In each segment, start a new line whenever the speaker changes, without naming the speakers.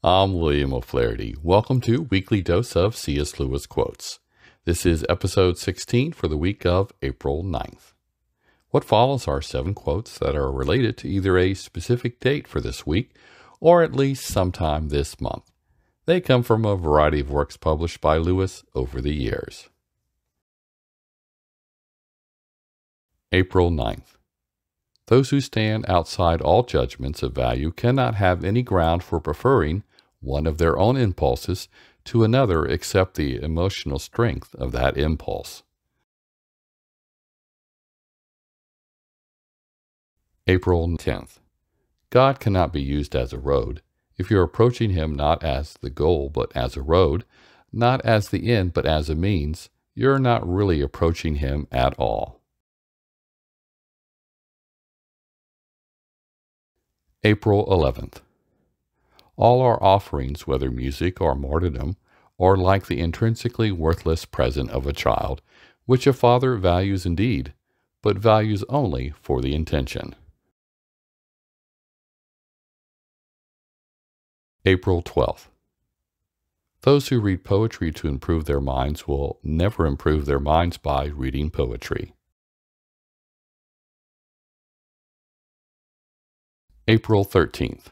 I'm William O'Flaherty. Welcome to Weekly Dose of C.S. Lewis Quotes. This is episode 16 for the week of April 9th. What follows are 7 quotes that are related to either a specific date for this week or at least sometime this month. They come from a variety of works published by Lewis over the years. April 9th. Those who stand outside all judgments of value cannot have any ground for preferring one of their own impulses to another except the emotional strength of that impulse. April 10th. God cannot be used as a road. If you're approaching Him not as the goal but as a road, not as the end but as a means, you're not really approaching Him at all. April 11th. All our offerings, whether music or martyrdom, are like the intrinsically worthless present of a child, which a father values indeed, but values only for the intention. April 12th. Those who read poetry to improve their minds will never improve their minds by reading poetry. April 13th.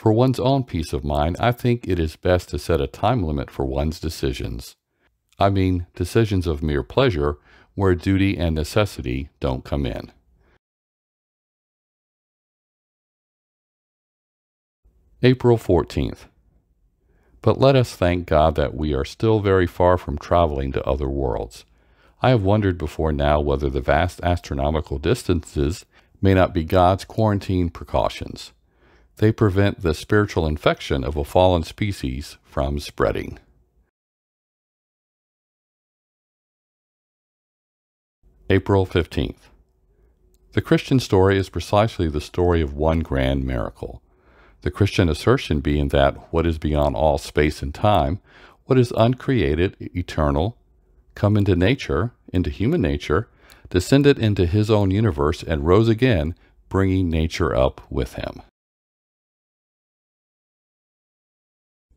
For one's own peace of mind, I think it is best to set a time limit for one's decisions. I mean, decisions of mere pleasure where duty and necessity don't come in. April 14th. But let us thank God that we are still very far from traveling to other worlds. I have wondered before now whether the vast astronomical distances may not be God's quarantine precautions. They prevent the spiritual infection of a fallen species from spreading. April 15th. The Christian story is precisely the story of one grand miracle. The Christian assertion being that what is beyond all space and time, what is uncreated, eternal, come into nature, into human nature, descended into His own universe, and rose again, bringing nature up with Him.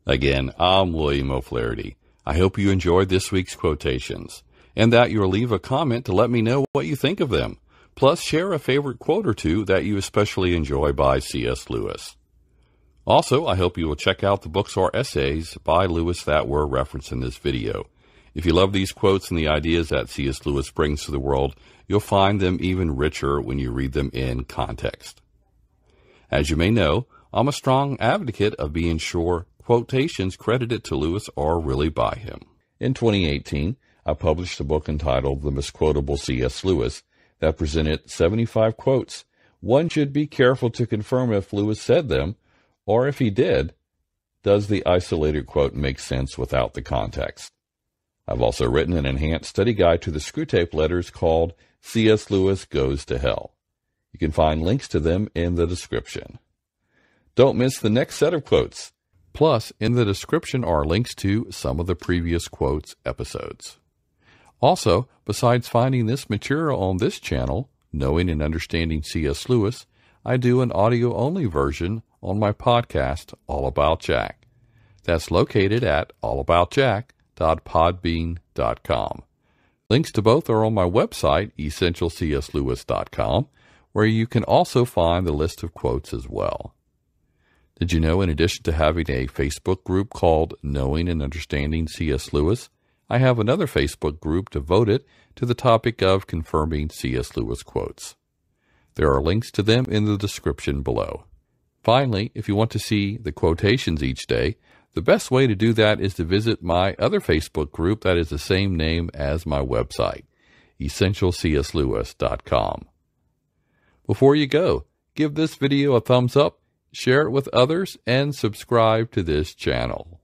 Again, I'm William O'Flaherty. I hope you enjoyed this week's quotations, and that you'll leave a comment to let me know what you think of them. Plus, share a favorite quote or two that you especially enjoy by C.S. Lewis. Also, I hope you will check out the books or essays by Lewis that were referenced in this video. If you love these quotes and the ideas that C.S. Lewis brings to the world, you'll find them even richer when you read them in context. As you may know, I'm a strong advocate of being sure quotations credited to Lewis are really by him. In 2018, I published a book entitled The MISQUOTABLE C.S. Lewis that presented 75 quotes. One should be careful to confirm if Lewis said them, or if he did, does the isolated quote make sense without the context? I've also written an enhanced study guide to the Screwtape Letters called C.S. Lewis Goes to Hell. You can find links to them in the description. Don't miss the next set of quotes. Plus, in the description are links to some of the previous quotes episodes. Also, besides finding this material on this channel, Knowing and Understanding C.S. Lewis, I do an audio-only version on my podcast, All About Jack. That's located at allaboutjack.podbean.com. Links to both are on my website, essentialcslewis.com, where you can also find the list of quotes as well. Did you know, in addition to having a Facebook group called Knowing and Understanding C.S. Lewis, I have another Facebook group devoted to the topic of confirming C.S. Lewis quotes. There are links to them in the description below. Finally, if you want to see the quotations each day, the best way to do that is to visit my other Facebook group that is the same name as my website, essentialcslewis.com. Before you go, give this video a thumbs up, share it with others, and subscribe to this channel.